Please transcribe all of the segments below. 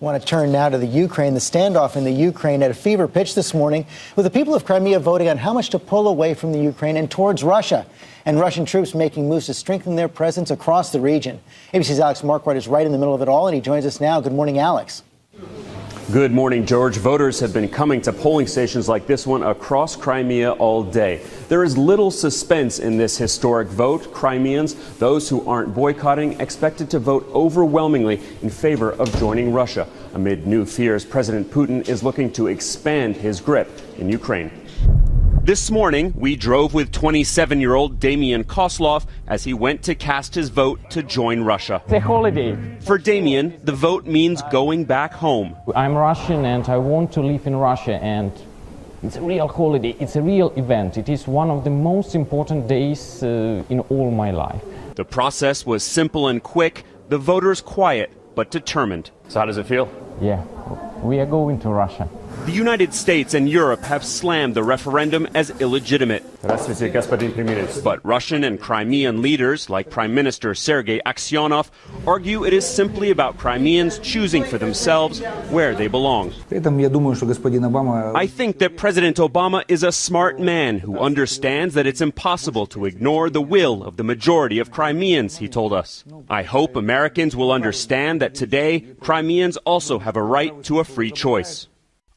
I want to turn now to the Ukraine. The standoff in the Ukraine at a fever pitch this morning, with the people of Crimea voting on how much to pull away from the Ukraine and towards Russia, and Russian troops making moves to strengthen their presence across the region. ABC's Alex Marquardt is right in the middle of it all, and he joins us now. Good morning, Alex. Good morning, George. Voters have been coming to polling stations like this one across Crimea all day. There is little suspense in this historic vote. Crimeans, those who aren't boycotting, expected to vote overwhelmingly in favor of joining Russia. Amid new fears, President Putin is looking to expand his grip in Ukraine. This morning, we drove with 27-year-old Damian Koslov as he went to cast his vote to join Russia. It's a holiday. For Damian, the vote means going back home. I'm Russian and I want to live in Russia, and it's a real holiday. It's a real event. It is one of the most important days in all my life. The process was simple and quick, the voters quiet but determined. So how does it feel? Yeah, we are going to Russia. The United States and Europe have slammed the referendum as illegitimate. But Russian and Crimean leaders, like Prime Minister Sergei Aksyonov, argue it is simply about Crimeans choosing for themselves where they belong. I think that President Obama is a smart man who understands that it's impossible to ignore the will of the majority of Crimeans, he told us. I hope Americans will understand that today, Crimeans also have a right to a free choice.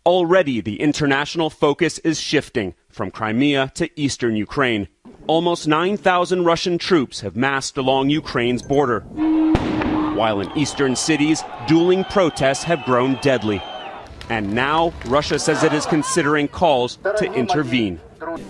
Already, the international focus is shifting from Crimea to eastern Ukraine. Almost 9,000 Russian troops have massed along Ukraine's border, while in eastern cities, dueling protests have grown deadly. And now, Russia says it is considering calls to intervene.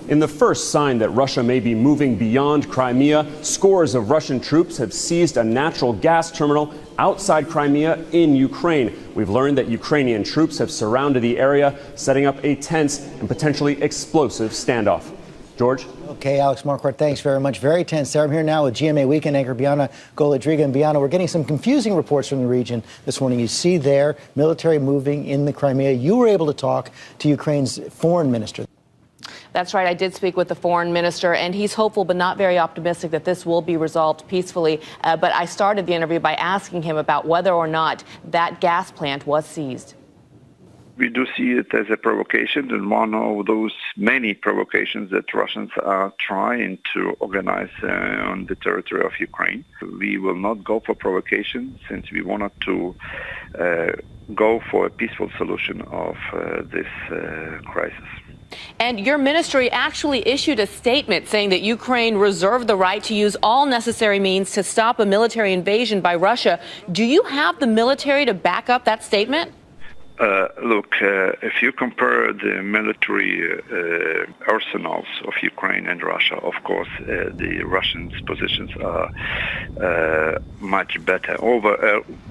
In the first sign that Russia may be moving beyond Crimea, scores of Russian troops have seized a natural gas terminal outside Crimea in Ukraine. We've learned that Ukrainian troops have surrounded the area, setting up a tense and potentially explosive standoff. George? Okay, Alex Marquardt, thanks very much. Very tense there. I'm here now with GMA Weekend anchor Bianna Golodryga. And Bianna, we're getting some confusing reports from the region this morning. You see there, military moving in the Crimea. You were able to talk to Ukraine's foreign minister. That's right. I did speak with the foreign minister, and he's hopeful but not very optimistic that this will be resolved peacefully. But I started the interview by asking him about whether or not that gas plant was seized. We do see it as a provocation, and one of those many provocations that Russians are trying to organize on the territory of Ukraine. We will not go for provocation, since we wanted to go for a peaceful solution of this crisis. And your ministry actually issued a statement saying that Ukraine reserved the right to use all necessary means to stop a military invasion by Russia. Do you have the military to back up that statement? Look, if you compare the military arsenals of Ukraine and Russia, of course, the Russians' positions are much better,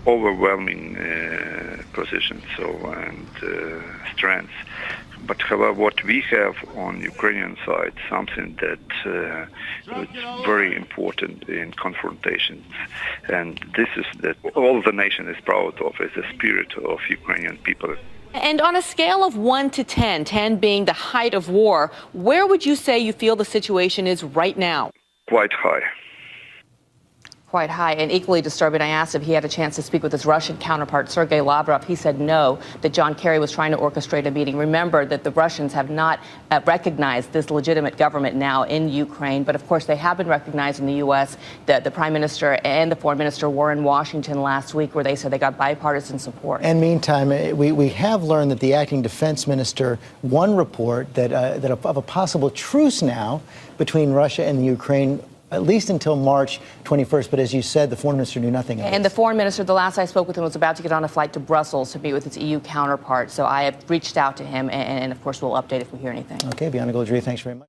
overwhelming positions and strengths. But however, what we have on Ukrainian side, something that is very important in confrontations, and this is that all the nation is proud of, is the spirit of Ukrainian people. And on a scale of 1 to 10, 10 being the height of war, where would you say you feel the situation is right now? Quite high. Quite high. And equally disturbing, I asked if he had a chance to speak with his Russian counterpart, Sergei Lavrov. He said no, that John Kerry was trying to orchestrate a meeting. Remember that the Russians have not recognized this legitimate government now in Ukraine. But, of course, they have been recognized in the U.S. The Prime Minister and the Foreign Minister were in Washington last week, where they said they got bipartisan support. And meantime, we have learned that the acting defense minister, one report that of a possible truce now between Russia and the Ukraine, at least until March 21st. But as you said, the foreign minister knew nothing of it. And the foreign minister, the last I spoke with him, was about to get on a flight to Brussels to meet with his EU counterpart. So I have reached out to him, and of course, we'll update if we hear anything. Okay, Bianna Golodryga, thanks very much.